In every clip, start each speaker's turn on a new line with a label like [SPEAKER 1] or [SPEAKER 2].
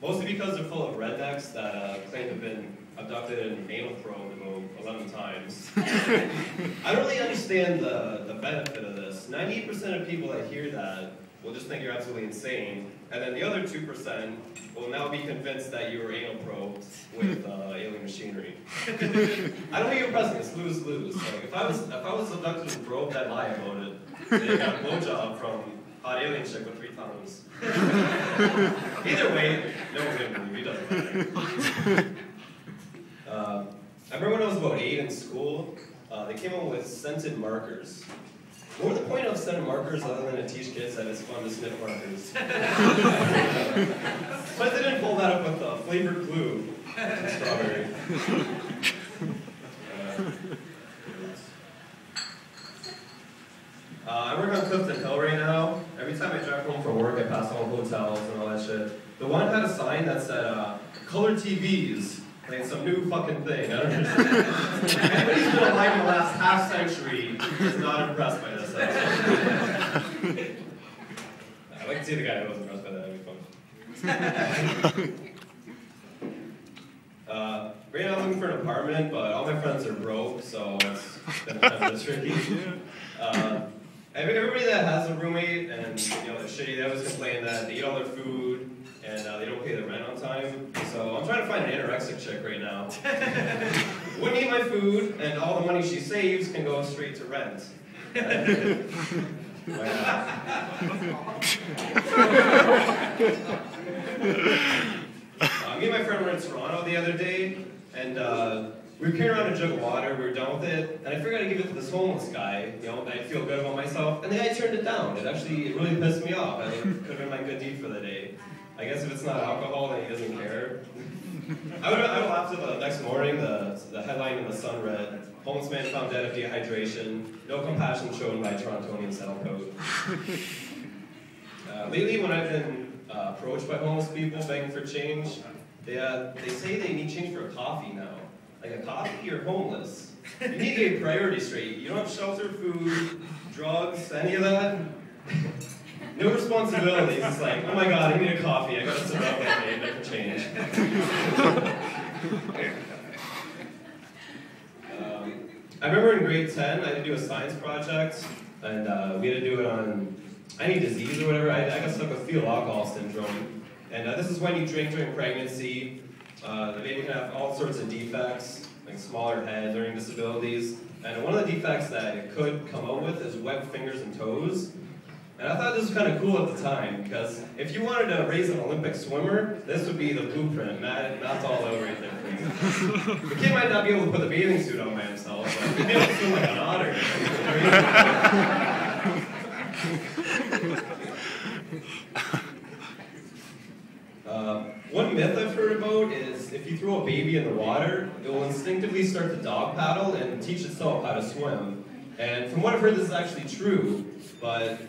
[SPEAKER 1] Mostly because they're full of rednecks that claim to have been abducted and anal probed about 11 times. I don't really understand the benefit of this. 98% of people that hear that will just think you're absolutely insane, and then the other 2% will now be convinced that you were anal probed with alien machinery. I don't think you're pressing, it's lose-lose. Like, if I was abducted and probed, I'd lie about it. They got a blowjob from hot alien chick with 3 thumbs. Either way, no one's gonna believe me, doesn't matter. I remember when I was about 8 in school, they came up with scented markers. What was the point of scented markers other than to teach kids that it's fun to sniff markers? But they didn't pull that up with flavored glue and strawberry. I work on Clifton Hill right now. Every time I drive home from work, I pass all hotels and all that shit. The one had a sign that said, color TVs. Like some new fucking thing. I don't understand. Anybody who's been alive in the last half century is not impressed by this. I'd like to see the guy who was impressed by that. That'd be fun. Right now I'm looking for an apartment, but all my friends are broke, so it's been kind of tricky. I think everybody that has a roommate and they're shitty, they always complain that they eat all their food and they don't pay their rent on time. So I'm trying to find an anorexic chick right now. Wouldn't eat my food, and all the money she saves can go straight to rent. Why not? Me and my friend were in Toronto the other day, and we were carrying around a jug of water, we were done with it, and I figured I'd give it to this homeless guy, I'd feel good about myself, and the guy turned it down. It really pissed me off. I think it could have been my good deed for the day. I guess if it's not alcohol, then he doesn't care. I would laugh till the next morning, the headline in the Sun read, "Homeless man found dead of dehydration, no compassion shown by Torontonian sailcoat." Lately, when I've been approached by homeless people begging for change, they say they need change for a coffee now. Like a coffee, you're homeless. You need to get priorities straight. You don't have shelter, food, drugs, any of that. No responsibilities. It's like, oh my god, I need a coffee. I gotta sit up that day and make a change. I remember in grade 10, I had to do a science project, and we had to do it on any disease or whatever. I got stuck with fetal alcohol syndrome. And this is when you drink during pregnancy. The baby can have all sorts of defects, like smaller head, learning disabilities. And one of the defects that it could come out with is webbed fingers and toes. And I thought this was kind of cool at the time, because if you wanted to raise an Olympic swimmer, this would be the blueprint. That's all over right there for you. The kid might not be able to put the bathing suit on by himself, but he'd be able to swim like an otter. One myth I've heard about is if you throw a baby in the water, it will instinctively start to dog paddle and teach itself how to swim. And from what I've heard, this is actually true, but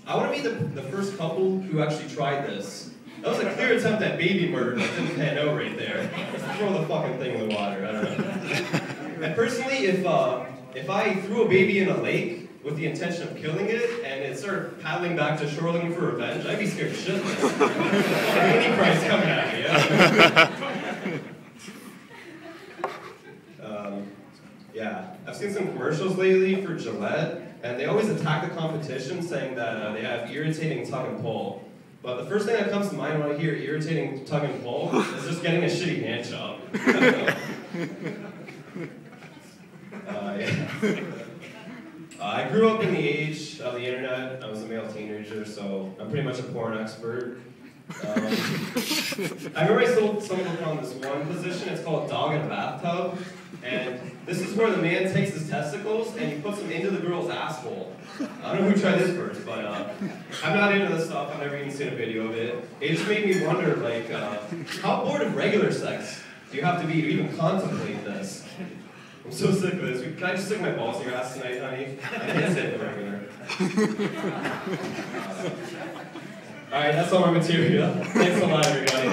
[SPEAKER 1] I want to be the first couple who actually tried this. That was a clear attempt at baby murder that didn't pan out right there. Just throw the fucking thing in the water, I don't know. And personally, if I threw a baby in a lake with the intention of killing it, and it started paddling back to shore looking for revenge, I'd be scared shitless. Any price coming at me, yeah. I've seen some commercials lately for Gillette, and they always attack the competition saying that they have irritating tug and pull. But the first thing that comes to mind when I hear irritating tug and pull is just getting a shitty hand job. Yeah. I grew up in the age of the internet. I was a male teenager, so I'm pretty much a porn expert. I remember I stumbled upon this one position. It's called dog in a bathtub. And this is where the man takes his testicles and he puts them into the girl's asshole. I don't know who tried this first, but I'm not into this stuff. I've never even seen a video of it. It just made me wonder, like, how bored of regular sex do you have to be to even contemplate this? I'm so sick of this. Can I just stick my balls in your ass tonight, honey? I can't say it regular. Alright, that's all my material. Thanks a lot, everybody.